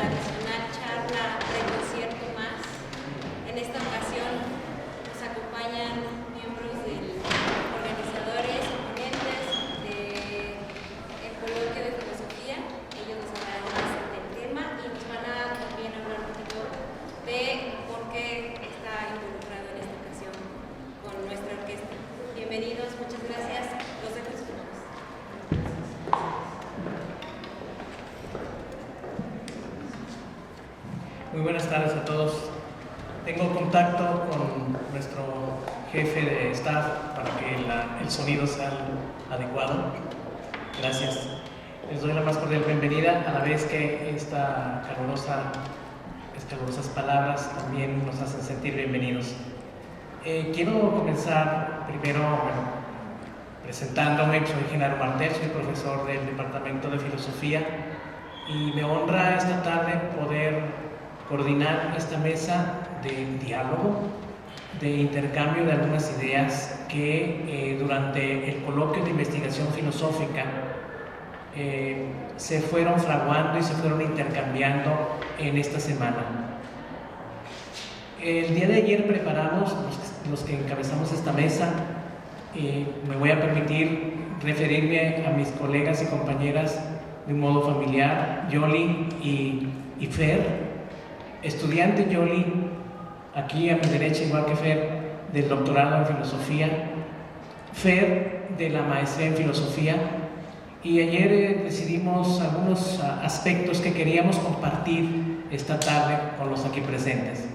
tradicional charla preconcierto más. En esta ocasión nos acompañan miembros organizadores y ponentes del coloquio de filosofía. Ellos nos hablarán más del tema y nos van a también hablar un poquito de por qué está involucrado en esta ocasión con nuestra orquesta. Bienvenidos, muchas gracias. Los dejo en sus manos. Muy buenas tardes a todos. Tengo contacto con nuestro jefe de staff para que el sonido sea adecuado. Gracias. Les doy la más cordial bienvenida, a la vez que estas calurosas palabras también nos hacen sentir bienvenidos. Quiero comenzar primero, presentándome. Soy Genaro Martel, soy profesor del Departamento de Filosofía y me honra esta tarde poder coordinar esta mesa de diálogo, de intercambio de algunas ideas que durante el coloquio de investigación filosófica se fueron fraguando y se fueron intercambiando en esta semana. El día de ayer preparamos, los que encabezamos esta mesa, me voy a permitir referirme a mis colegas y compañeras de un modo familiar, Yoli y Fer. Estudiante Yoli, aquí a mi derecha, igual que Fer, del doctorado en filosofía, Fer de la maestría en filosofía, y ayer decidimos algunos aspectos que queríamos compartir esta tarde con los aquí presentes.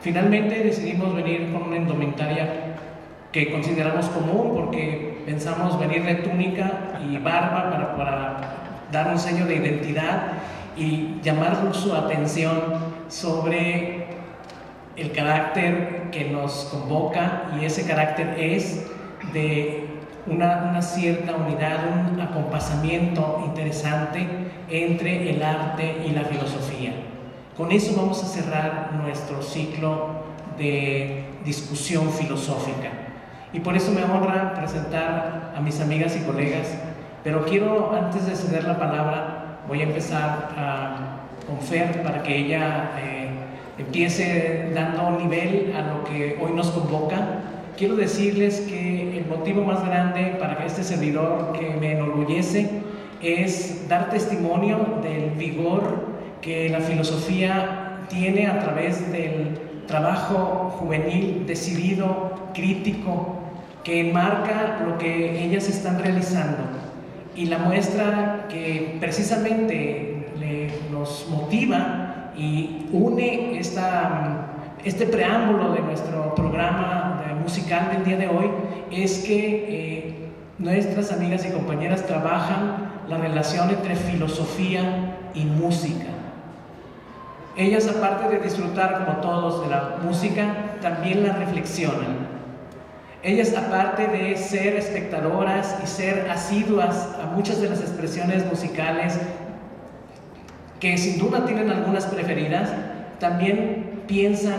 Finalmente decidimos venir con una indumentaria que consideramos común porque pensamos venir de túnica y barba para dar un sello de identidad y llamar su atención sobre el carácter que nos convoca, y ese carácter es de una cierta unidad, un acompasamiento interesante entre el arte y la filosofía. Con eso vamos a cerrar nuestro ciclo de discusión filosófica. Y por eso me honra presentar a mis amigas y colegas, pero quiero, antes de ceder la palabra, voy a empezar con Fer para que ella empiece dando nivel a lo que hoy nos convoca. Quiero decirles que el motivo más grande para que este servidor, que me enorgullece, es dar testimonio del vigor que la filosofía tiene a través del trabajo juvenil, decidido, crítico, que enmarca lo que ellas están realizando. Y la muestra que precisamente nos motiva y une este preámbulo de nuestro programa musical del día de hoy es que nuestras amigas y compañeras trabajan la relación entre filosofía y música. Ellas, aparte de disfrutar como todos de la música, también la reflexionan. Ellas, aparte de ser espectadoras y ser asiduas a muchas de las expresiones musicales, que sin duda tienen algunas preferidas, también piensan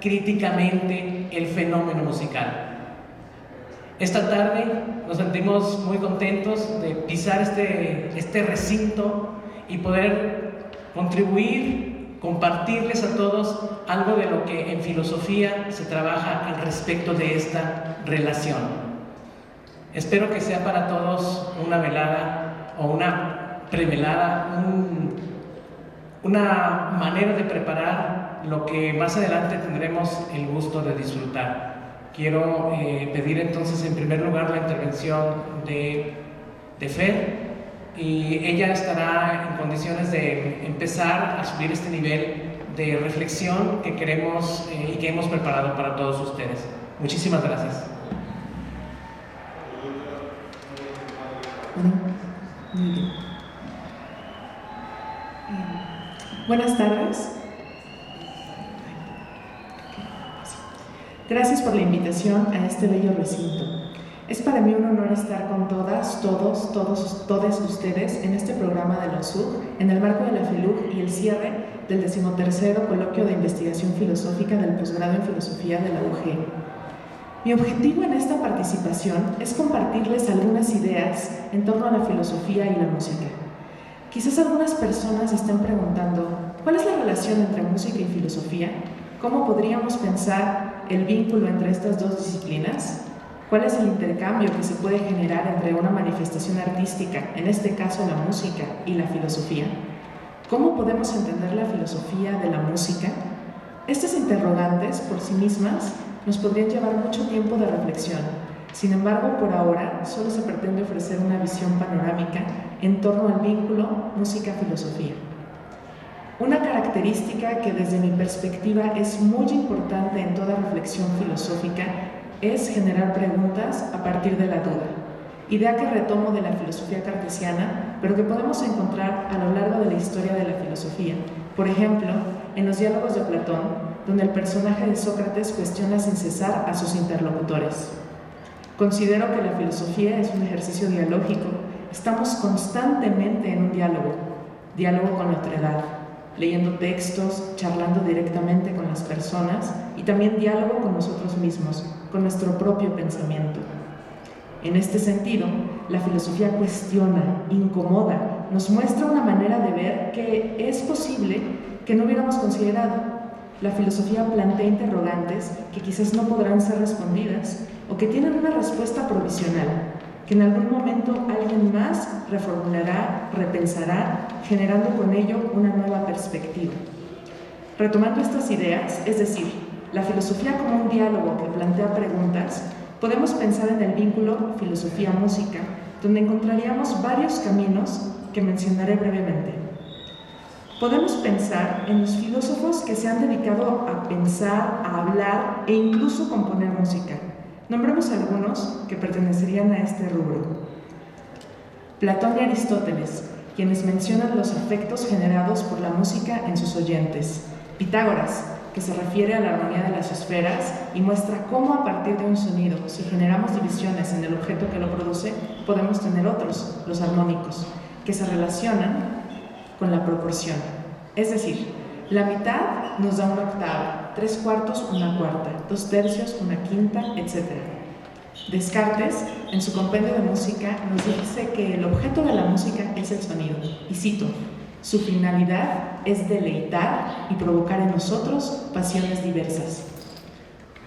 críticamente el fenómeno musical. Esta tarde nos sentimos muy contentos de pisar este recinto y poder contribuir, compartirles a todos algo de lo que en filosofía se trabaja al respecto de esta relación. Espero que sea para todos una velada o una prevelada, una manera de preparar lo que más adelante tendremos el gusto de disfrutar. Quiero pedir entonces en primer lugar la intervención de Fer, y ella estará en condiciones de empezar a subir este nivel de reflexión que queremos y que hemos preparado para todos ustedes. Muchísimas gracias. Buenas tardes. Gracias por la invitación a este bello recinto. Es para mí un honor estar con todas, todos ustedes en este programa de la USUG, en el marco de la FILUG y el cierre del 13º Coloquio de Investigación Filosófica del Posgrado en Filosofía de la UG. Mi objetivo en esta participación es compartirles algunas ideas en torno a la filosofía y la música, Quizás algunas personas estén preguntando, ¿cuál es la relación entre música y filosofía? ¿Cómo podríamos pensar el vínculo entre estas dos disciplinas? ¿Cuál es el intercambio que se puede generar entre una manifestación artística, en este caso la música, y la filosofía? ¿Cómo podemos entender la filosofía de la música? Estas interrogantes, por sí mismas, nos podrían llevar mucho tiempo de reflexión. Sin embargo, por ahora, solo se pretende ofrecer una visión panorámica en torno al vínculo música-filosofía. Una característica que desde mi perspectiva es muy importante en toda reflexión filosófica es generar preguntas a partir de la duda, idea que retomo de la filosofía cartesiana, pero que podemos encontrar a lo largo de la historia de la filosofía. Por ejemplo, en los diálogos de Platón, donde el personaje de Sócrates cuestiona sin cesar a sus interlocutores. Considero que la filosofía es un ejercicio dialógico. Estamos constantemente en un diálogo con la otredad, leyendo textos, charlando directamente con las personas y también diálogo con nosotros mismos, con nuestro propio pensamiento. En este sentido, la filosofía cuestiona, incomoda, nos muestra una manera de ver que es posible que no hubiéramos considerado. La filosofía plantea interrogantes que quizás no podrán ser respondidas o que tienen una respuesta provisional, que en algún momento alguien más reformulará, repensará, generando con ello una nueva perspectiva. Retomando estas ideas, es decir, la filosofía como un diálogo que plantea preguntas, podemos pensar en el vínculo filosofía-música, donde encontraríamos varios caminos que mencionaré brevemente. Podemos pensar en los filósofos que se han dedicado a pensar, a hablar e incluso componer música. Nombremos algunos que pertenecerían a este rubro. Platón y Aristóteles, quienes mencionan los efectos generados por la música en sus oyentes. Pitágoras, que se refiere a la armonía de las esferas y muestra cómo a partir de un sonido, si generamos divisiones en el objeto que lo produce, podemos tener otros, los armónicos, que se relacionan con la proporción. Es decir, la mitad nos da una octava, 3/4 una cuarta, 2/3 una quinta, etc. Descartes, en su compendio de música, nos dice que el objeto de la música es el sonido, y cito, su finalidad es deleitar y provocar en nosotros pasiones diversas.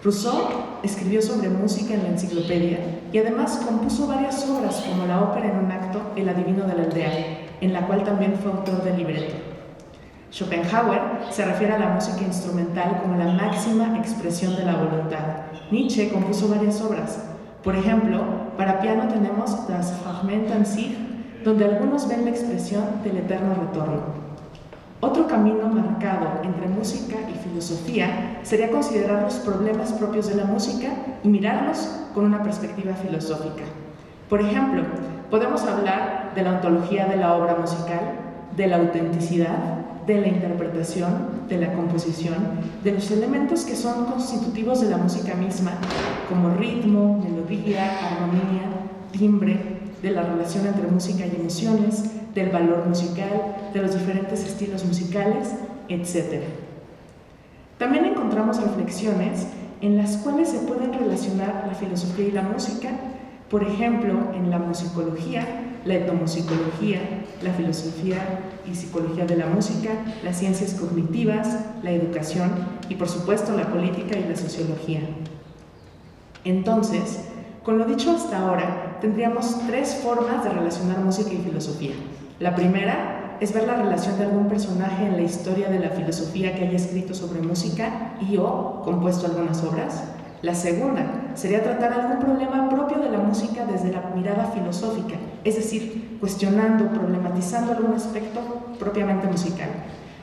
Rousseau escribió sobre música en la enciclopedia y además compuso varias obras como la ópera en un acto, El adivino de la aldea, en la cual también fue autor del libreto. Schopenhauer se refiere a la música instrumental como la máxima expresión de la voluntad. Nietzsche compuso varias obras. Por ejemplo, para piano tenemos Das Fragment an sich, donde algunos ven la expresión del eterno retorno. Otro camino marcado entre música y filosofía sería considerar los problemas propios de la música y mirarlos con una perspectiva filosófica. Por ejemplo, podemos hablar de la ontología de la obra musical, de la autenticidad, de la interpretación, de la composición, de los elementos que son constitutivos de la música misma, como ritmo, melodía, armonía, timbre, de la relación entre música y emociones, del valor musical, de los diferentes estilos musicales, etc. También encontramos reflexiones en las cuales se pueden relacionar la filosofía y la música, por ejemplo, en la musicología, la etnomusicología, la filosofía y psicología de la música, las ciencias cognitivas, la educación y, por supuesto, la política y la sociología. Entonces, con lo dicho hasta ahora, tendríamos tres formas de relacionar música y filosofía. La primera es ver la relación de algún personaje en la historia de la filosofía que haya escrito sobre música y o compuesto algunas obras. La segunda sería tratar algún problema propio de la música desde la mirada filosófica, es decir, cuestionando, problematizando algún aspecto propiamente musical.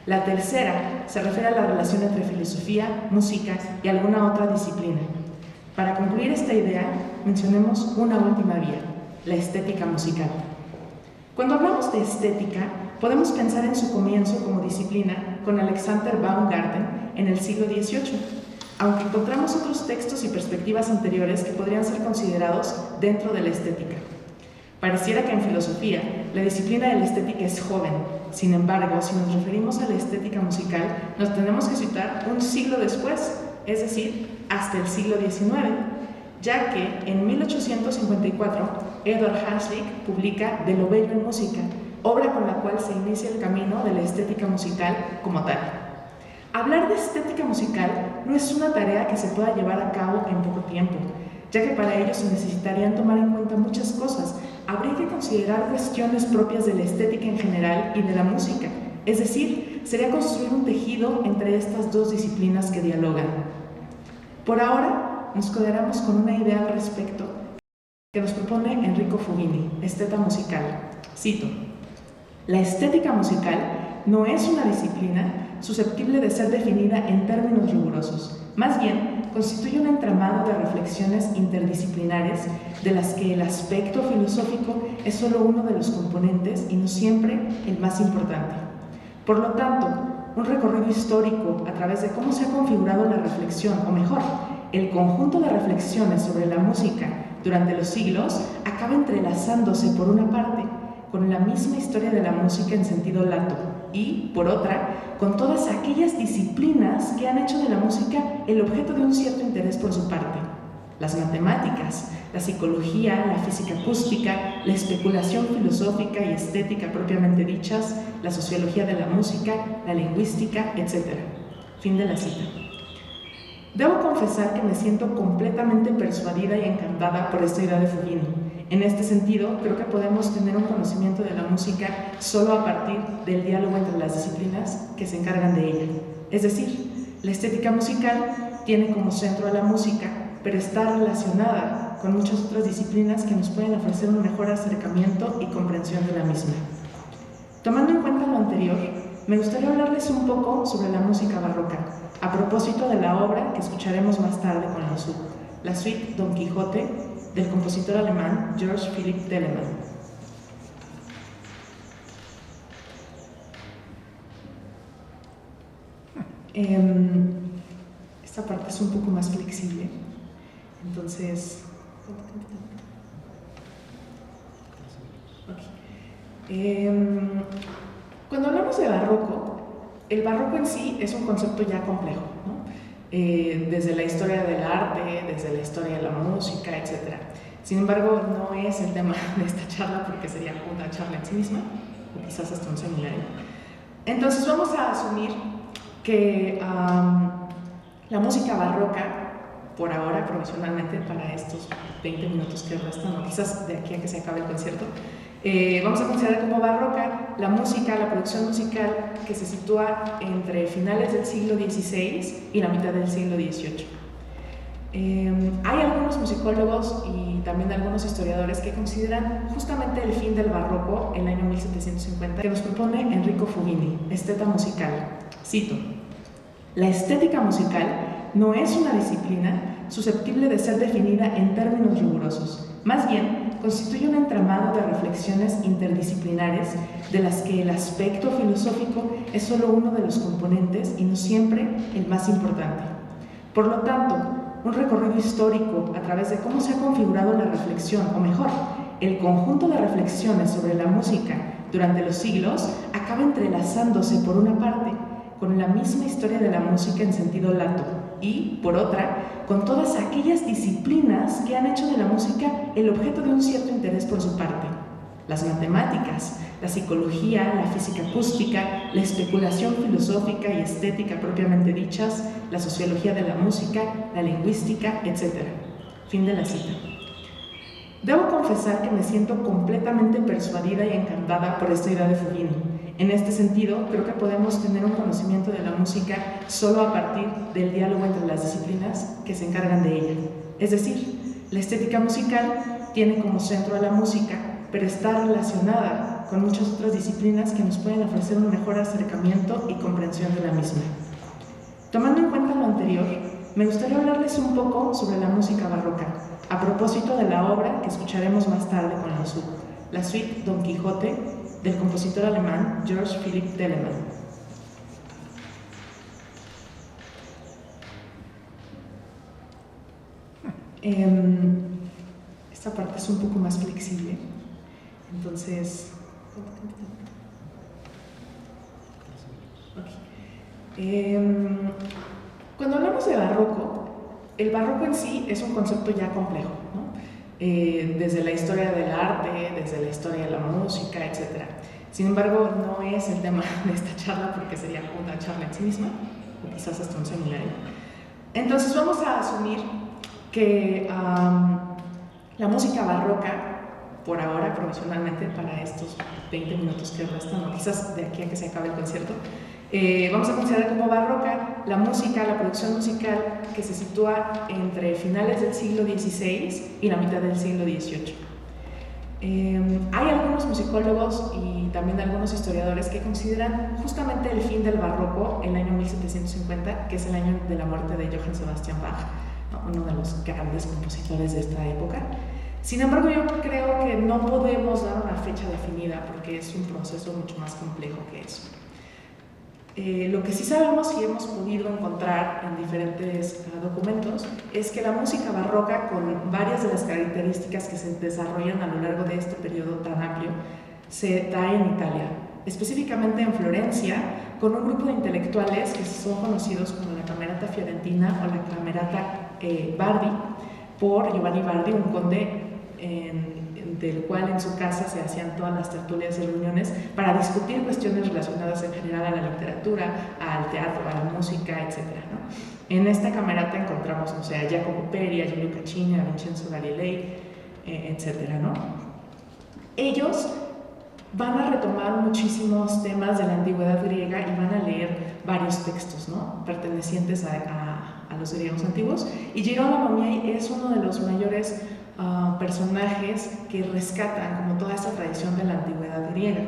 La tercera se refiere a la relación entre filosofía, música y alguna otra disciplina. Para concluir esta idea, mencionemos una última vía, la estética musical. Cuando hablamos de estética, podemos pensar en su comienzo como disciplina con Alexander Baumgarten en el siglo XVIII, aunque encontramos otros textos y perspectivas anteriores que podrían ser considerados dentro de la estética. Pareciera que en filosofía, la disciplina de la estética es joven. Sin embargo, si nos referimos a la estética musical, nos tenemos que citar un siglo después, es decir, hasta el siglo XIX, ya que en 1854 Edward Hanslick publica De lo bello en música, obra con la cual se inicia el camino de la estética musical como tal. Hablar de estética musical no es una tarea que se pueda llevar a cabo en poco tiempo, ya que para ello se necesitarían tomar en cuenta muchas cosas. Habría que considerar cuestiones propias de la estética en general y de la música, es decir, sería construir un tejido entre estas dos disciplinas que dialogan. Por ahora, nos quedaremos con una idea al respecto que nos propone Enrico Fughini, esteta musical. Cito: la estética musical no es una disciplina susceptible de ser definida en términos rigurosos, más bien constituye un entramado de reflexiones interdisciplinares de las que el aspecto filosófico es solo uno de los componentes y no siempre el más importante. Por lo tanto, un recorrido histórico a través de cómo se ha configurado la reflexión, o mejor, el conjunto de reflexiones sobre la música durante los siglos, acaba entrelazándose por una parte con la misma historia de la música en sentido lato y, por otra, con todas aquellas disciplinas que han hecho de la música el objeto de un cierto interés por su parte. Las matemáticas, la psicología, la física acústica, la especulación filosófica y estética propiamente dichas, la sociología de la música, la lingüística, etc. Fin de la cita. Debo confesar que me siento completamente persuadida y encantada por esta idea de Fughini. En este sentido, creo que podemos tener un conocimiento de la música solo a partir del diálogo entre las disciplinas que se encargan de ella. Es decir, la estética musical tiene como centro a la música, pero está relacionada con muchas otras disciplinas que nos pueden ofrecer un mejor acercamiento y comprensión de la misma. Tomando en cuenta lo anterior, me gustaría hablarles un poco sobre la música barroca, a propósito de la obra que escucharemos más tarde con la SUB, la suite Don Quijote, del compositor alemán Georg Philipp Telemann. Esta parte es un poco más flexible, entonces... Cuando hablamos de barroco, el barroco en sí es un concepto ya complejo, ¿no? Desde la historia del arte, desde la historia de la música, etc. Sin embargo, no es el tema de esta charla porque sería una charla en sí misma, o quizás hasta un seminario. Entonces vamos a asumir que la música barroca, por ahora, provisionalmente, para estos 20 minutos que restan, o quizás de aquí a que se acabe el concierto, vamos a considerar como barroca la música, la producción musical que se sitúa entre finales del siglo XVI y la mitad del siglo XVIII. Hay algunos musicólogos y también algunos historiadores que consideran justamente el fin del barroco, el año 1750, que nos propone Enrico Fughini, esteta musical. Cito: la estética musical no es una disciplina susceptible de ser definida en términos rigurosos, más bien constituye un entramado de reflexiones interdisciplinares de las que el aspecto filosófico es solo uno de los componentes y no siempre el más importante. Por lo tanto, un recorrido histórico a través de cómo se ha configurado la reflexión, o mejor, el conjunto de reflexiones sobre la música durante los siglos, acaba entrelazándose por una parte con la misma historia de la música en sentido lato y, por otra, con todas aquellas disciplinas que han hecho de la música el objeto de un cierto interés por su parte. Las matemáticas, la psicología, la física acústica, la especulación filosófica y estética propiamente dichas, la sociología de la música, la lingüística, etc. Fin de la cita. Debo confesar que me siento completamente persuadida y encantada por esta idea de Fughini. En este sentido, creo que podemos tener un conocimiento de la música solo a partir del diálogo entre las disciplinas que se encargan de ella. Es decir, la estética musical tiene como centro a la música, pero está relacionada con muchas otras disciplinas que nos pueden ofrecer un mejor acercamiento y comprensión de la misma. Tomando en cuenta lo anterior, me gustaría hablarles un poco sobre la música barroca, a propósito de la obra que escucharemos más tarde con la SUB, la suite Don Quijote, del compositor alemán Georg Philipp Telemann. Esta parte es un poco más flexible, entonces... Cuando hablamos de barroco, el barroco en sí es un concepto ya complejo, ¿no? Desde la historia del arte, desde la historia de la música, etc. Sin embargo, no es el tema de esta charla porque sería una charla en sí misma, o quizás hasta un seminario. Entonces vamos a asumir que la música barroca, por ahora, provisionalmente, para estos 20 minutos que restan, o quizás de aquí a que se acabe el concierto, vamos a considerar como barroca la música, la producción musical que se sitúa entre finales del siglo XVI y la mitad del siglo XVIII. Hay algunos musicólogos y también algunos historiadores que consideran justamente el fin del barroco el año 1750, que es el año de la muerte de Johann Sebastian Bach, ¿no? Uno de los grandes compositores de esta época. Sin embargo, yo creo que no podemos dar una fecha definida porque es un proceso mucho más complejo que eso. Lo que sí sabemos y hemos podido encontrar en diferentes documentos es que la música barroca, con varias de las características que se desarrollan a lo largo de este periodo tan amplio, se da en Italia, específicamente en Florencia, con un grupo de intelectuales que son conocidos como la Camerata Fiorentina o la Camerata Bardi, por Giovanni Bardi, un conde del cual en su casa se hacían todas las tertulias y reuniones para discutir cuestiones relacionadas en general a la literatura, al teatro, a la música, etc., ¿no? En esta camerata encontramos, a Jacopo Peri, a Giulio Caccini, a Vincenzo Galilei, etc., ¿no? Ellos van a retomar muchísimos temas de la antigüedad griega y van a leer varios textos, ¿no?, pertenecientes a los griegos antiguos, y Girolamo Miei es uno de los mayores personajes que rescatan como toda esta tradición de la antigüedad griega.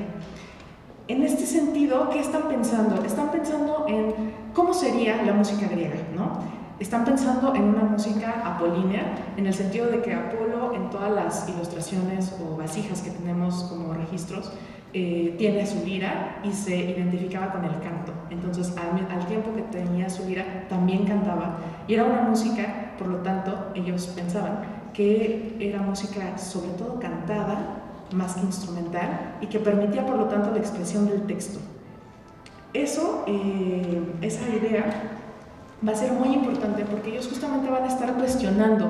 En este sentido, ¿qué están pensando? Están pensando en cómo sería la música griega, ¿no? Están pensando en una música apolínea, en el sentido de que Apolo, en todas las ilustraciones o vasijas que tenemos como registros, tiene su lira y se identificaba con el canto. Entonces, al tiempo que tenía su lira, también cantaba, y era una música, por lo tanto, ellos pensaban que era música sobre todo cantada, más que instrumental, y que permitía, por lo tanto, la expresión del texto. Esa idea va a ser muy importante porque ellos justamente van a estar cuestionando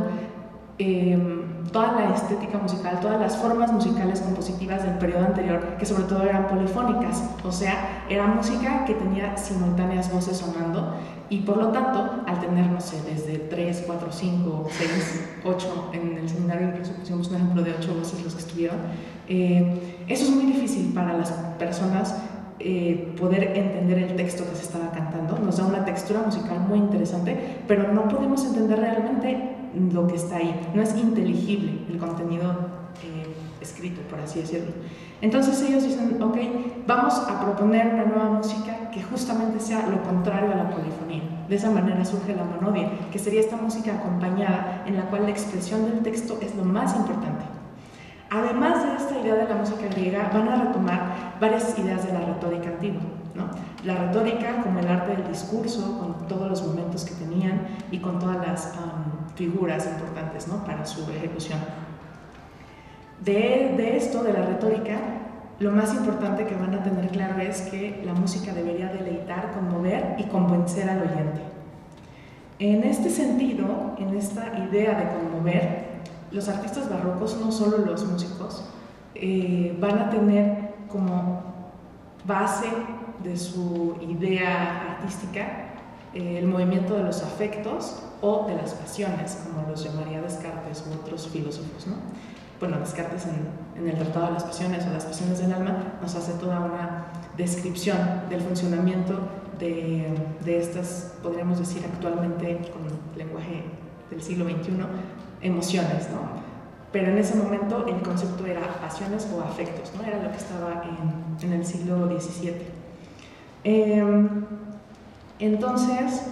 toda la estética musical, todas las formas musicales compositivas del periodo anterior, que sobre todo eran polifónicas, o sea, era música que tenía simultáneas voces sonando, y por lo tanto, al tener, no sé, desde 3, 4, 5, 6, 8, en el seminario incluso pusimos un ejemplo de 8 voces los que estuvieron, eso es muy difícil para las personas poder entender el texto que se estaba cantando. Nos da una textura musical muy interesante, pero no podemos entender realmente lo que está ahí. No es inteligible el contenido escrito, por así decirlo. Entonces ellos dicen, ok, vamos a proponer una nueva música que justamente sea lo contrario a la polifonía. De esa manera surge la monodia, que sería esta música acompañada en la cual la expresión del texto es lo más importante. Además de esta idea de la música griega, van a retomar varias ideas de la retórica antigua, ¿no? La retórica como el arte del discurso, con todos los momentos que tenían y con todas las figuras importantes, ¿no?, para su ejecución. De esto, de la retórica, lo más importante que van a tener claro es que la música debería deleitar, conmover y convencer al oyente. En este sentido, en esta idea de conmover, los artistas barrocos, no solo los músicos, van a tener como base de su idea artística el movimiento de los afectos o de las pasiones, como los llamaría Descartes u otros filósofos, ¿no? Bueno, Descartes en el Tratado de las Pasiones o las Pasiones del Alma nos hace toda una descripción del funcionamiento de estas, podríamos decir actualmente con lenguaje del siglo XXI, emociones, ¿no? Pero en ese momento el concepto era pasiones o afectos, ¿no? Era lo que estaba en el siglo XVII. Entonces,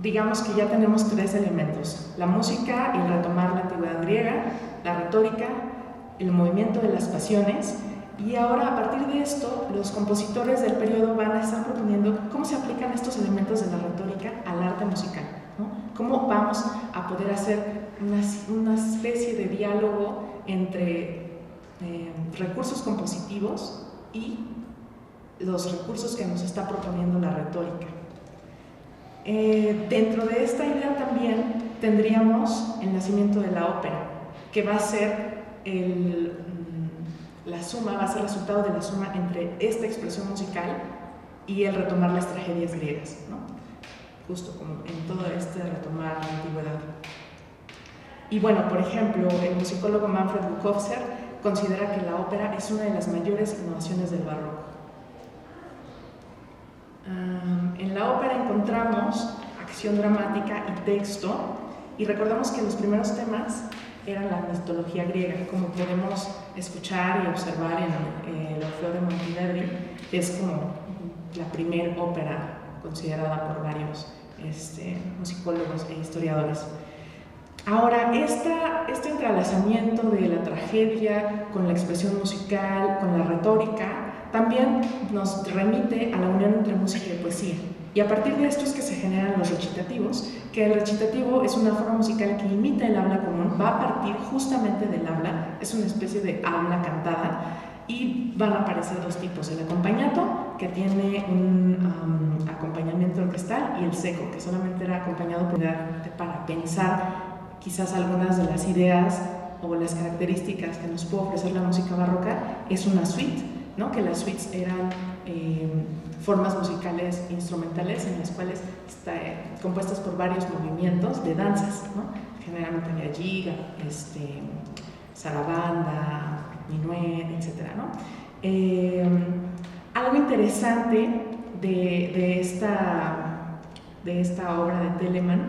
digamos que ya tenemos 3 elementos: la música, el retomar la antigüedad griega, la retórica, el movimiento de las pasiones. Y ahora, a partir de esto, los compositores del periodo van a estar proponiendo cómo se aplican estos elementos de la retórica al arte musical, ¿no? Cómo vamos a poder hacer una especie de diálogo entre recursos compositivos y los recursos que nos está proponiendo la retórica. Dentro de esta idea también tendríamos el nacimiento de la ópera, que va a ser la suma, va a ser resultado de la suma entre esta expresión musical y el retomar las tragedias griegas, ¿no? Justo como en todo este retomar la antigüedad. Y bueno, por ejemplo, el musicólogo Manfred Bukowser considera que la ópera es una de las mayores innovaciones del barroco. En la ópera encontramos acción dramática y texto, y recordamos que los primeros temas eran la mitología griega, como podemos escuchar y observar en el Orfeo de Monteverdi, que es como la primera ópera considerada por varios musicólogos e historiadores. Ahora, este entrelazamiento de la tragedia con la expresión musical, con la retórica, también nos remite a la unión entre música y poesía. Y a partir de esto es que se generan los recitativos, que el recitativo es una forma musical que imita el habla común, va a partir justamente del habla, es una especie de habla cantada, y van a aparecer dos tipos: el acompañato, que tiene un acompañamiento orquestal, y el secco, que solamente era acompañado para pensar quizás algunas de las ideas o las características que nos puede ofrecer la música barroca. Es una suite, ¿no? Que las suites eran formas musicales instrumentales en las cuales compuestas por varios movimientos de danzas, ¿no? Generalmente había giga, sarabanda, minuet, etc., ¿no? Algo interesante de esta obra de Telemann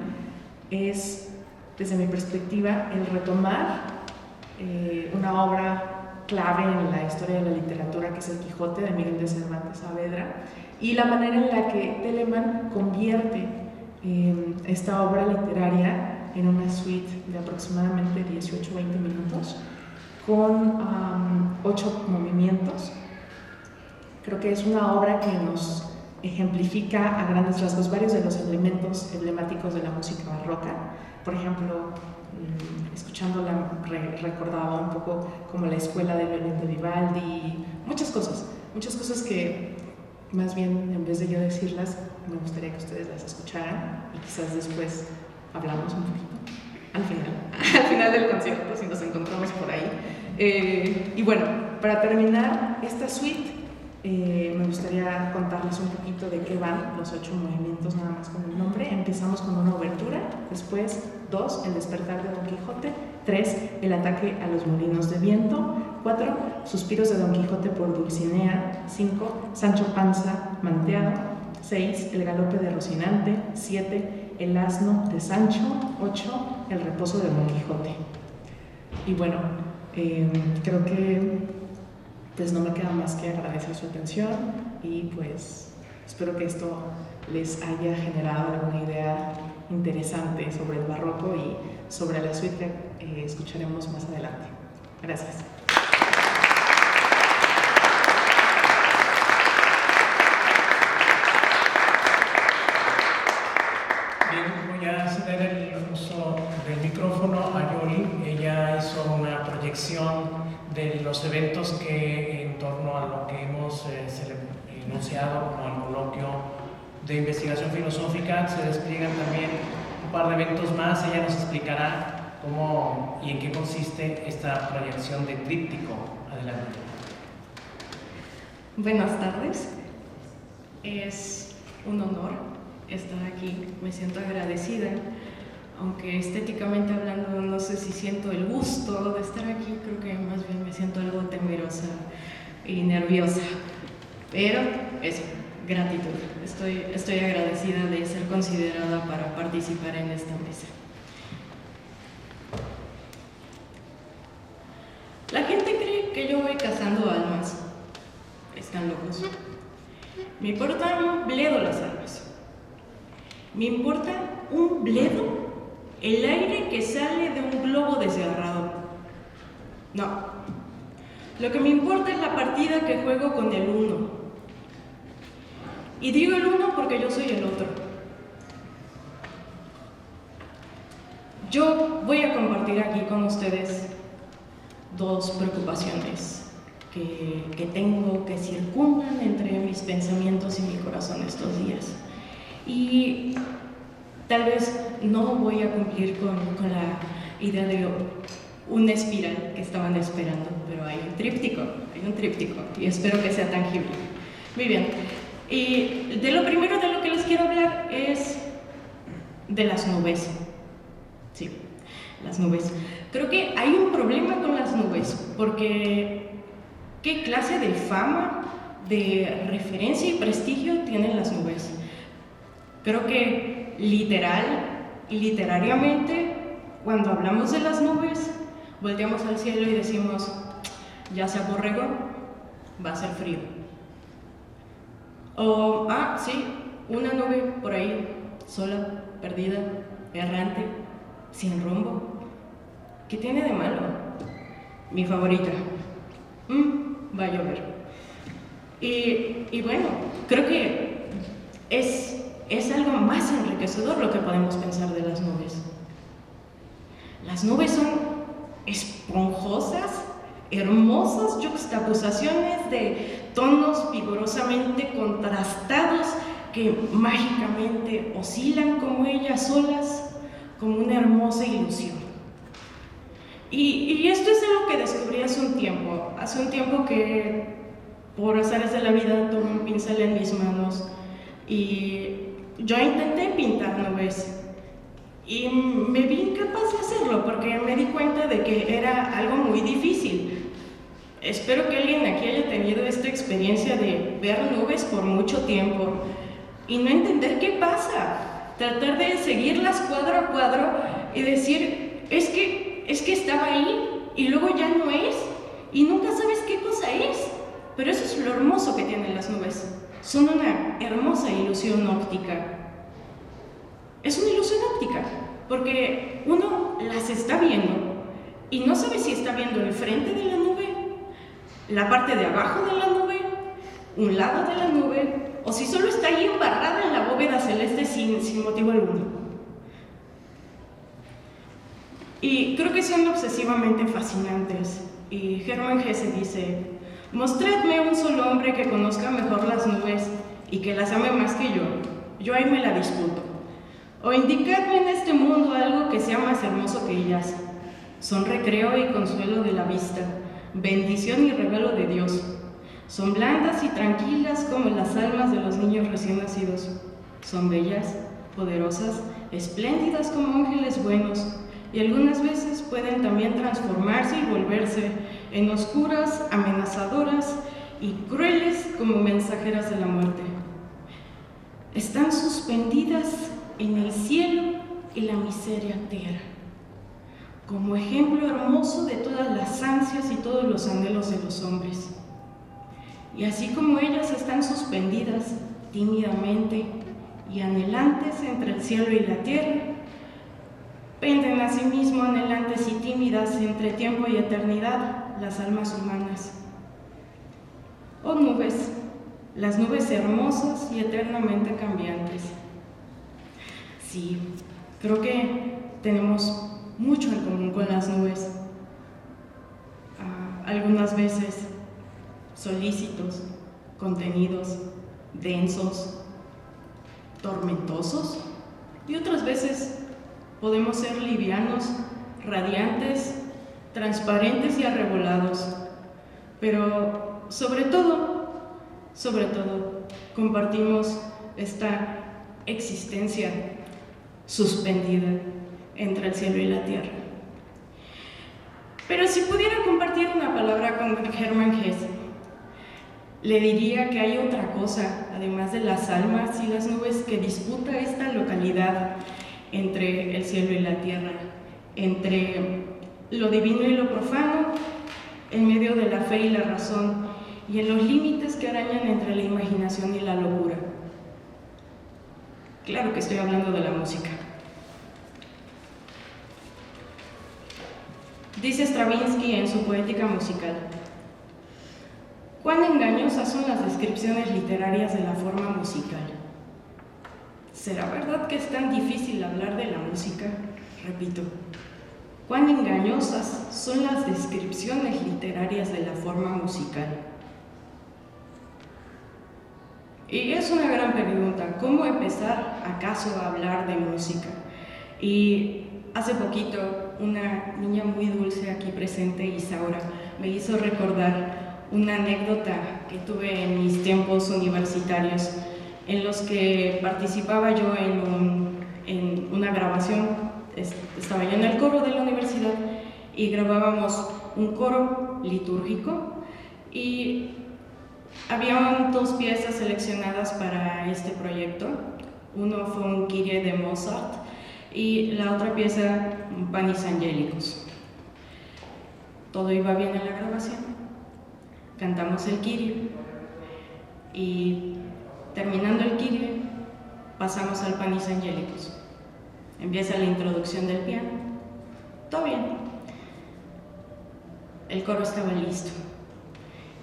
es, desde mi perspectiva, el retomar una obra clave en la historia de la literatura, que es El Quijote de Miguel de Cervantes Saavedra, y la manera en la que Telemann convierte esta obra literaria en una suite de aproximadamente 18-20 minutos con 8 movimientos. Creo que es una obra que nos ejemplifica a grandes rasgos varios de los elementos emblemáticos de la música barroca. Por ejemplo, escuchándola recordaba un poco como la escuela de violín de Vivaldi, muchas cosas que más bien, en vez de yo decirlas, me gustaría que ustedes las escucharan, y quizás después hablamos un poquito al final del concierto, si nos encontramos por ahí. Y bueno, para terminar esta suite, me gustaría contarles un poquito de qué van los 8 movimientos, nada más con el nombre. Empezamos con una obertura, después 2, el despertar de Don Quijote, 3, el ataque a los molinos de viento, 4, suspiros de Don Quijote por Dulcinea, 5, Sancho Panza manteado, 6, el galope de Rocinante, 7, el asno de Sancho, 8, el reposo de Don Quijote. Y bueno, creo que pues no me queda más que agradecer su atención, y pues espero que esto les haya generado alguna idea interesante sobre el barroco y sobre la suite que escucharemos más adelante. Gracias. Bien, voy a ceder el uso del micrófono a Yoli. Ella hizo una proyección de los eventos que, en torno a lo que hemos enunciado como el coloquio de investigación filosófica, se despliegan también un par de eventos más. Ella nos explicará cómo y en qué consiste esta proyección de tríptico. Adelante. Buenas tardes. Es un honor estar aquí. Me siento agradecida, aunque estéticamente hablando no sé si siento el gusto de estar aquí. Creo que más bien me siento algo temerosa y nerviosa, pero eso, gratitud. Estoy agradecida de ser considerada para participar en esta mesa. La gente cree que yo voy cazando almas. Están locos. Me importan un bledo las almas. Me importa un bledo el aire que sale de un globo desgarrado. No. Lo que me importa es la partida que juego con el uno. Y digo el uno porque yo soy el otro. Yo voy a compartir aquí con ustedes 2 preocupaciones que tengo, que circundan entre mis pensamientos y mi corazón estos días. Y tal vez no voy a cumplir con la idea de una espiral que estaban esperando, pero hay un tríptico, y espero que sea tangible. Muy bien, y de lo primero de lo que les quiero hablar es de las nubes. Sí, las nubes. Creo que hay un problema con las nubes, porque ¿qué clase de fama, de referencia y prestigio tienen las nubes? Creo que literariamente, cuando hablamos de las nubes, volteamos al cielo y decimos, ya se aborregó, va a ser frío. O, sí, una nube por ahí, sola, perdida, errante, sin rumbo. ¿Qué tiene de malo? Mi favorita. Va a llover. Y bueno, creo que es algo más enriquecedor lo que podemos pensar de las nubes. Las nubes son esponjosas, hermosas juxtaposiciones de tonos vigorosamente contrastados que mágicamente oscilan como ellas solas, como una hermosa ilusión. Y esto es algo que descubrí hace un tiempo que por azares de la vida tomé un pincel en mis manos y yo intenté pintar nubes y me vi incapaz de hacerlo porque me di cuenta de que era algo muy difícil. Espero que alguien aquí haya tenido esta experiencia de ver nubes por mucho tiempo y no entender qué pasa, tratar de seguirlas cuadro a cuadro y decir, es que estaba ahí y luego ya no es y nunca sabes qué cosa es. Pero eso es lo hermoso que tienen las nubes. Son una hermosa ilusión óptica. Es una ilusión óptica porque uno las está viendo y no sabe si está viendo el frente de la nube, la parte de abajo de la nube, un lado de la nube, o si solo está ahí embarrada en la bóveda celeste sin motivo alguno. Y creo que son obsesivamente fascinantes. Y Hermann Hesse dice, mostradme un solo hombre que conozca mejor las nubes y que las ame más que yo ahí me la disputo. O indicadme en este mundo algo que sea más hermoso que ellas. Son recreo y consuelo de la vista, bendición y regalo de Dios. Son blandas y tranquilas como las almas de los niños recién nacidos. Son bellas, poderosas, espléndidas como ángeles buenos, y algunas veces pueden también transformarse y volverse en oscuras, amenazadoras y crueles como mensajeras de la muerte. Están suspendidas en el cielo y la miseria tierra, como ejemplo hermoso de todas las ansias y todos los anhelos de los hombres. Y así como ellas están suspendidas tímidamente y anhelantes entre el cielo y la tierra, penden asimismo anhelantes y tímidas entre tiempo y eternidad las almas humanas. Oh nubes, las nubes hermosas y eternamente cambiantes. Sí, creo que tenemos mucho en común con las nubes. Algunas veces solícitos, contenidos, densos, tormentosos, y otras veces podemos ser livianos, radiantes, transparentes y arrebolados, pero sobre todo, compartimos esta existencia suspendida entre el cielo y la tierra. Pero si pudiera compartir una palabra con Hermann Hesse, le diría que hay otra cosa, además de las almas y las nubes, que disputa esta localidad entre el cielo y la tierra, entre lo divino y lo profano, en medio de la fe y la razón, y en los límites que arañan entre la imaginación y la locura. Claro que estoy hablando de la música. Dice Stravinsky en su poética musical: ¿cuán engañosas son las descripciones literarias de la forma musical? ¿Será verdad que es tan difícil hablar de la música? Repito, ¿cuán engañosas son las descripciones literarias de la forma musical? Y es una gran pregunta, ¿cómo empezar acaso a hablar de música? Y hace poquito una niña muy dulce aquí presente, Isaura, me hizo recordar una anécdota que tuve en mis tiempos universitarios, en los que participaba yo en una grabación. Estaba yo en el coro de la universidad y grabábamos un coro litúrgico y había 2 piezas seleccionadas para este proyecto. Uno fue un Kyrie de Mozart y la otra pieza, Panis Angelicus. Todo iba bien en la grabación. Cantamos el Kyrie y terminando el Kyrie pasamos al Panis Angelicus. Empieza la introducción del piano. Todo bien. El coro estaba listo.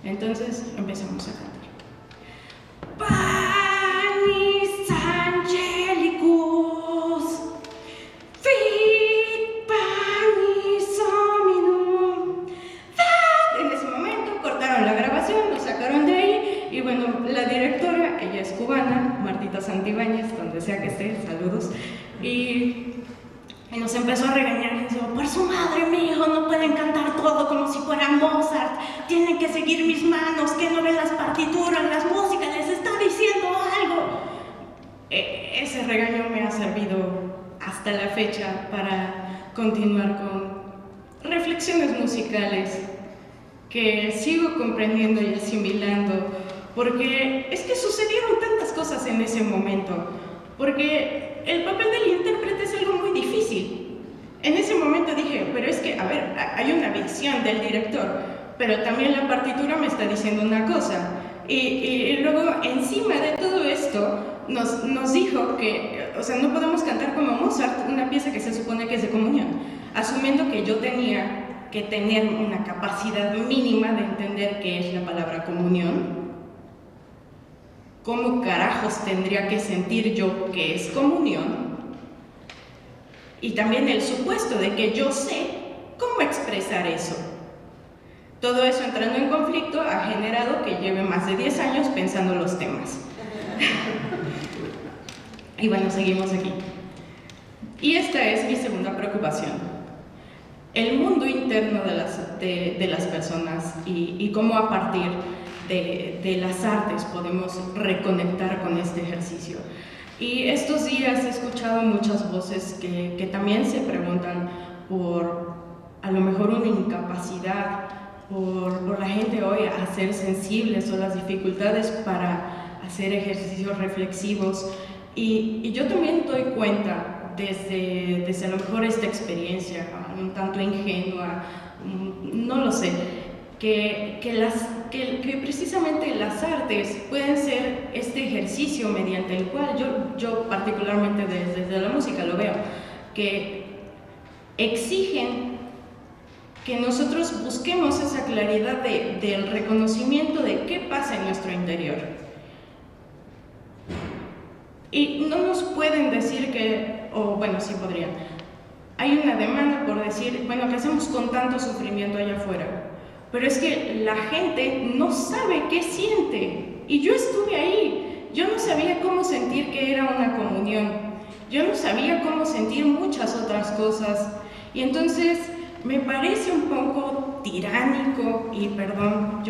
Entonces empezamos a cantar. Panis Angelicus, fit panis hominum. En ese momento cortaron la grabación, lo sacaron de ahí y bueno, la directora, ella es cubana, Martita Santibáñez, donde sea que esté, saludos, y nos empezó a regañar y dijo: por su madre, mi hijo, no pueden cantar todo como si fuera Mozart, tienen que seguir mis manos, que no ven las partituras, las músicas, les está diciendo algo. Ese regaño me ha servido hasta la fecha para continuar con reflexiones musicales que sigo comprendiendo y asimilando, porque es que sucedieron tantas cosas en ese momento, porque el papel del intérprete es algo muy difícil. En ese momento dije, pero es que, a ver, hay una visión del director, pero también la partitura me está diciendo una cosa. Y luego, encima de todo esto, nos dijo que, o sea, no podemos cantar como Mozart, una pieza que se supone que es de comunión, asumiendo que yo tenía que tener una capacidad mínima de entender qué es la palabra comunión. ¿Cómo carajos tendría que sentir yo que es comunión? Y también el supuesto de que yo sé cómo expresar eso. Todo eso entrando en conflicto ha generado que lleve más de 10 años pensando los temas. Y bueno, seguimos aquí. Y esta es mi segunda preocupación. El mundo interno de las personas y cómo a partir de las artes podemos reconectar con este ejercicio. Y estos días he escuchado muchas voces que también se preguntan por a lo mejor una incapacidad, por la gente hoy a ser sensibles o las dificultades para hacer ejercicios reflexivos. Y yo también doy cuenta desde a lo mejor esta experiencia un tanto ingenua, no lo sé, que precisamente las artes pueden ser este ejercicio mediante el cual yo particularmente desde la música lo veo, que exigen que nosotros busquemos esa claridad del reconocimiento de qué pasa en nuestro interior. Y no nos pueden decir o bueno, sí podrían, hay una demanda por decir, bueno, ¿qué hacemos con tanto sufrimiento allá afuera? Pero es que la gente no sabe qué siente. Y yo estuve ahí. Yo no sabía cómo sentir que era una comunión. Yo no sabía cómo sentir muchas otras cosas. Y entonces me parece un poco tiránico, y perdón,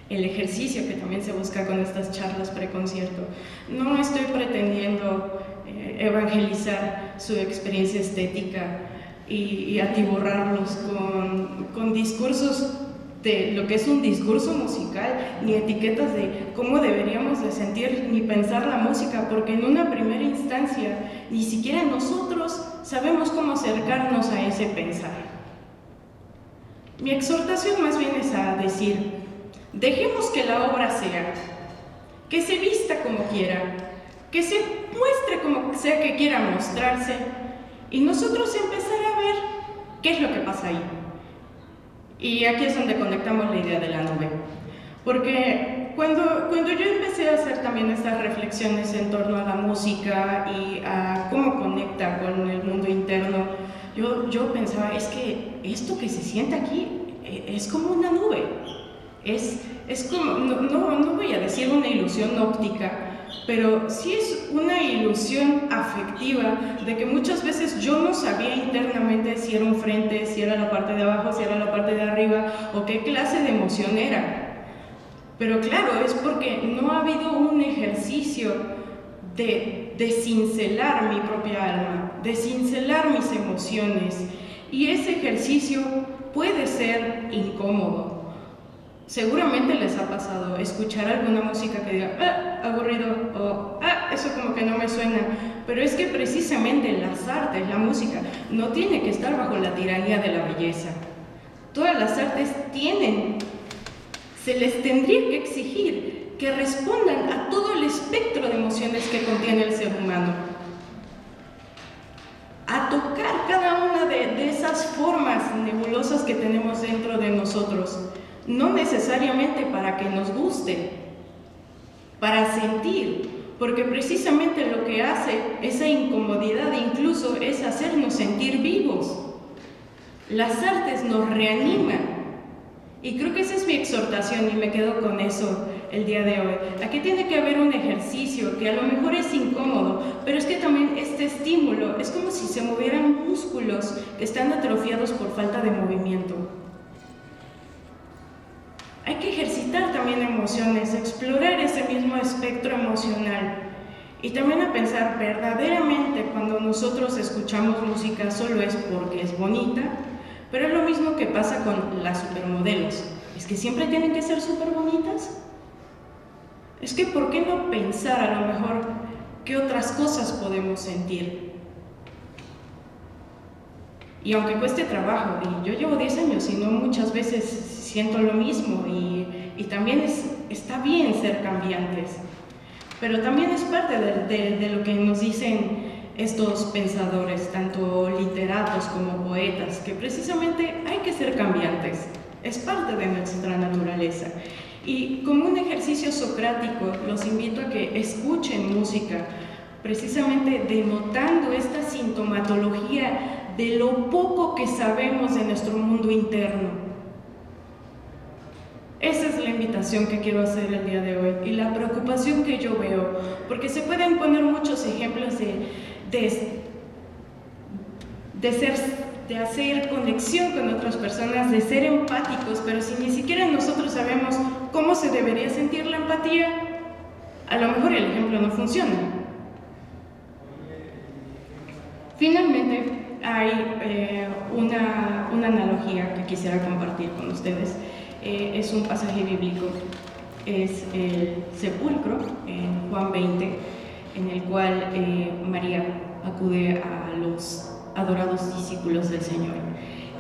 el ejercicio que también se busca con estas charlas preconcierto. No estoy pretendiendo evangelizar su experiencia estética y atiborrarlos con discursos de lo que es un discurso musical, ni etiquetas de cómo deberíamos de sentir ni pensar la música, porque en una primera instancia ni siquiera nosotros sabemos cómo acercarnos a ese pensar. Mi exhortación más bien es a decir, dejemos que la obra sea, que se vista como quiera, que se muestre como sea que quiera mostrarse, y nosotros empezar a ver qué es lo que pasa ahí. Y aquí es donde conectamos la idea de la nube. Porque cuando yo empecé a hacer también estas reflexiones en torno a la música y a cómo conecta con el mundo interno, yo pensaba, es que esto que se siente aquí es como una nube. Es como, no voy a decir una ilusión óptica, pero sí es una ilusión afectiva de que muchas veces yo no sabía internamente si era un frente, si era la parte de abajo, si era la parte de arriba o qué clase de emoción era. Pero claro, es porque no ha habido un ejercicio de cincelar mi propia alma, de cincelar mis emociones, y ese ejercicio puede ser incómodo. Seguramente les ha pasado escuchar alguna música que diga aburrido o eso como que no me suena, pero es que precisamente las artes, la música, no tiene que estar bajo la tiranía de la belleza. Todas las artes se les tendría que exigir que respondan a todo el espectro de emociones que contiene el ser humano, a tocar cada una de esas formas nebulosas que tenemos dentro de nosotros. No necesariamente para que nos guste, para sentir, porque precisamente lo que hace esa incomodidad incluso es hacernos sentir vivos. Las artes nos reaniman, y creo que esa es mi exhortación y me quedo con eso el día de hoy. Aquí tiene que haber un ejercicio que a lo mejor es incómodo, pero es que también este estímulo es como si se movieran músculos que están atrofiados por falta de movimiento. Hay que ejercitar también emociones, explorar ese mismo espectro emocional y también a pensar verdaderamente cuando nosotros escuchamos música solo es porque es bonita, pero es lo mismo que pasa con las supermodelos. ¿Es que siempre tienen que ser súper bonitas? Es que ¿por qué no pensar a lo mejor qué otras cosas podemos sentir? Y aunque cueste trabajo, y yo llevo 10 años y no muchas veces siento lo mismo, y también está bien ser cambiantes, pero también es parte de lo que nos dicen estos pensadores, tanto literatos como poetas, que precisamente hay que ser cambiantes, es parte de nuestra naturaleza. Y como un ejercicio socrático, los invito a que escuchen música, precisamente denotando esta sintomatología de lo poco que sabemos de nuestro mundo interno. Esa es la invitación que quiero hacer el día de hoy y la preocupación que yo veo, porque se pueden poner muchos ejemplos de hacer conexión con otras personas, de ser empáticos, pero si ni siquiera nosotros sabemos cómo se debería sentir la empatía, a lo mejor el ejemplo no funciona. Finalmente, hay una analogía que quisiera compartir con ustedes. Es un pasaje bíblico, es el sepulcro en Juan 20, en el cual María acude a los adorados discípulos del Señor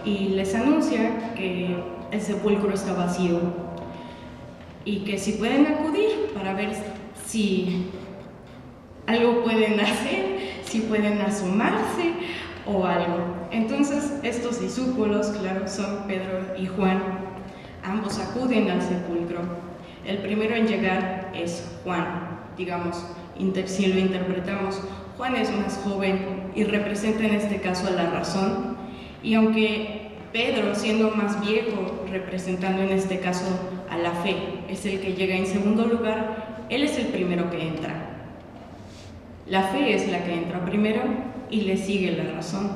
y les anuncia que el sepulcro está vacío y que si pueden acudir para ver si algo pueden hacer, si pueden asomarse o algo. Entonces estos discípulos, claro, son Pedro y Juan, ambos acuden al sepulcro. El primero en llegar es Juan, digamos, si lo interpretamos, Juan es más joven y representa en este caso a la razón, y aunque Pedro, siendo más viejo, representando en este caso a la fe, es el que llega en segundo lugar, él es el primero que entra. La fe es la que entra primero y le sigue la razón.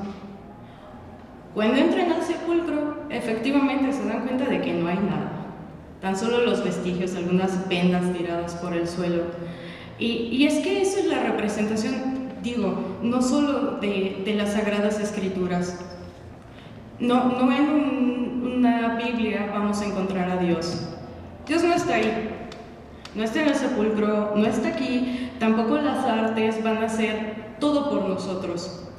Cuando entran al sepulcro, efectivamente se dan cuenta de que no hay nada, tan solo los vestigios, algunas vendas tiradas por el suelo. Y es que eso es la representación, digo, no solo de las Sagradas Escrituras. No en una Biblia vamos a encontrar a Dios. Dios no está ahí, no está en el sepulcro, no está aquí, tampoco las artes van a hacer todo por nosotros.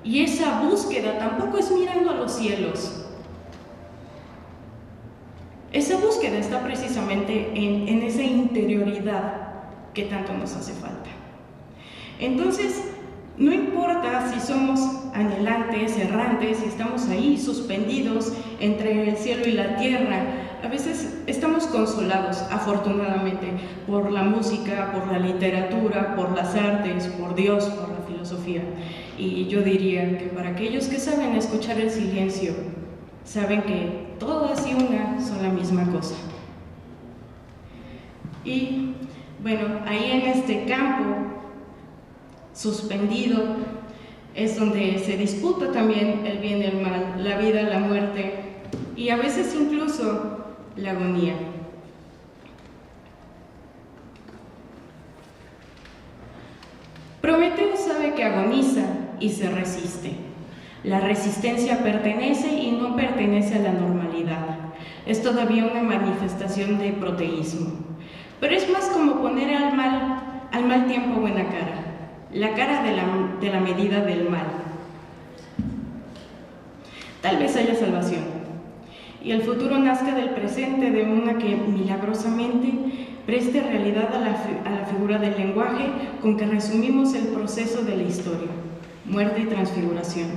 Y esa búsqueda tampoco es mirando a los cielos. Esa búsqueda está precisamente en esa interioridad que tanto nos hace falta. Entonces, no importa si somos anhelantes, errantes, si estamos ahí suspendidos entre el cielo y la tierra, a veces estamos consolados, afortunadamente, por la música, por la literatura, por las artes, por Dios, por la filosofía. Y yo diría que para aquellos que saben escuchar el silencio, saben que todas y una son la misma cosa. Y Bueno, ahí en este campo suspendido es donde se disputa también el bien y el mal, la vida, la muerte y a veces incluso la agonía. Prometeo sabe que agoniza y se resiste. La resistencia pertenece y no pertenece a la normalidad. Es todavía una manifestación de proteísmo. Pero es más como poner al mal tiempo buena cara. La cara de la medida del mal. Tal vez haya salvación. Y el futuro nazca del presente de una que milagrosamente preste realidad a la figura del lenguaje con que resumimos el proceso de la historia, muerte y transfiguración.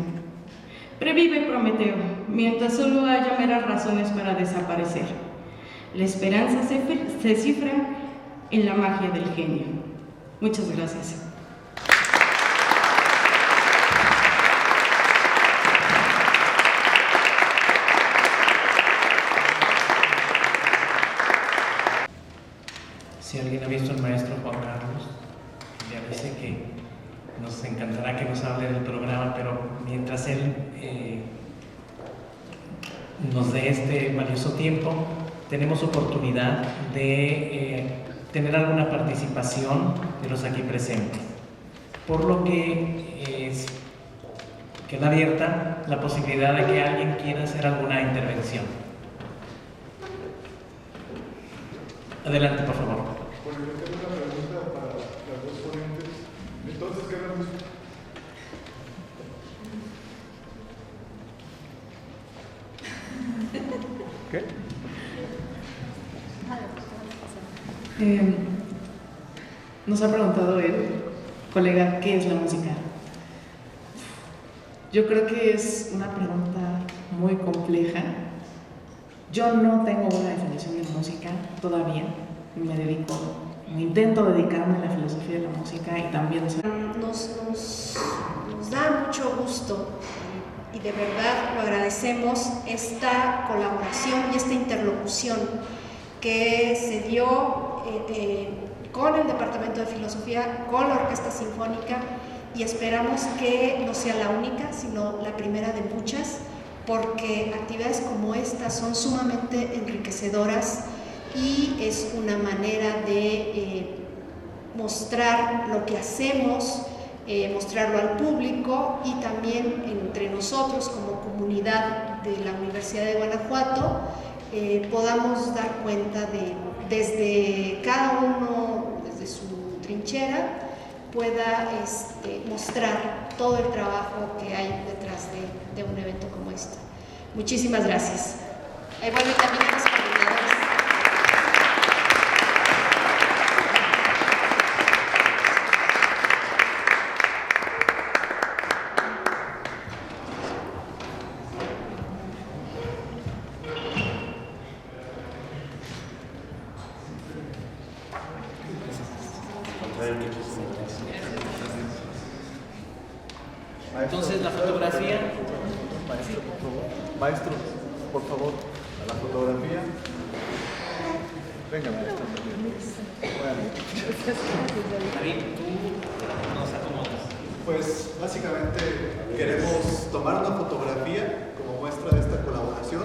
Previve Prometeo, mientras solo haya meras razones para desaparecer. La esperanza se cifra en la magia del genio. Muchas gracias. Si alguien ha visto al maestro Juan Carlos, ya dice que nos encantará que nos hable del programa, pero mientras él nos dé este valioso tiempo, tenemos oportunidad de tener alguna participación de los aquí presentes, por lo que queda abierta la posibilidad de que alguien quiera hacer alguna intervención. Adelante, por favor. Bueno, yo tengo una pregunta para las dos ponentes. Entonces, ¿qué vemos? ¿Qué? Nos ha preguntado el colega qué es la música. Yo creo que es una pregunta muy compleja. Yo no tengo una definición de música todavía. Intento dedicarme a la filosofía de la música y también soy... Nos da mucho gusto y de verdad lo agradecemos esta colaboración y esta interlocución que se dio con el Departamento de Filosofía, con la Orquesta Sinfónica, y esperamos que no sea la única, sino la primera de muchas, porque actividades como esta son sumamente enriquecedoras y es una manera de mostrar lo que hacemos, mostrarlo al público y también entre nosotros como comunidad de la Universidad de Guanajuato podamos dar cuenta de, desde cada uno, desde su trinchera, pueda mostrar todo el trabajo que hay detrás de un evento como este. Muchísimas gracias. Bueno, y también a los coordinadores. Entonces, la fotografía. Maestro, por favor, a la fotografía. Venga, maestro. David, tú nos acomodas. Pues básicamente queremos tomar una fotografía como muestra de esta colaboración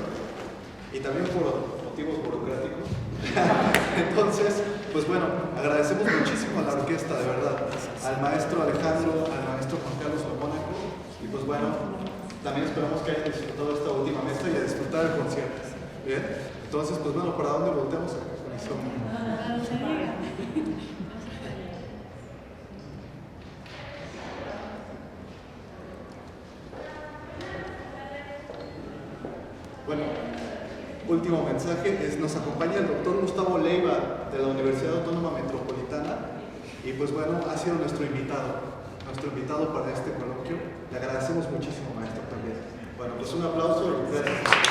y también por motivos burocráticos. Entonces, pues bueno, agradecemos muchísimo a la orquesta, de verdad, al maestro Alejandro, al maestro Juan Carlos Mónaco, y pues bueno, también esperamos que hayan disfrutado esta última mesa y a disfrutar el concierto. Bien, entonces, pues bueno, ¿para dónde volteamos? Bueno, último mensaje, nos acompaña el doctor Gustavo Leiva de la Universidad Autónoma Metropolitana y pues bueno, ha sido nuestro invitado para este coloquio. Le agradecemos muchísimo, maestro, también. Bueno, pues un aplauso y gracias.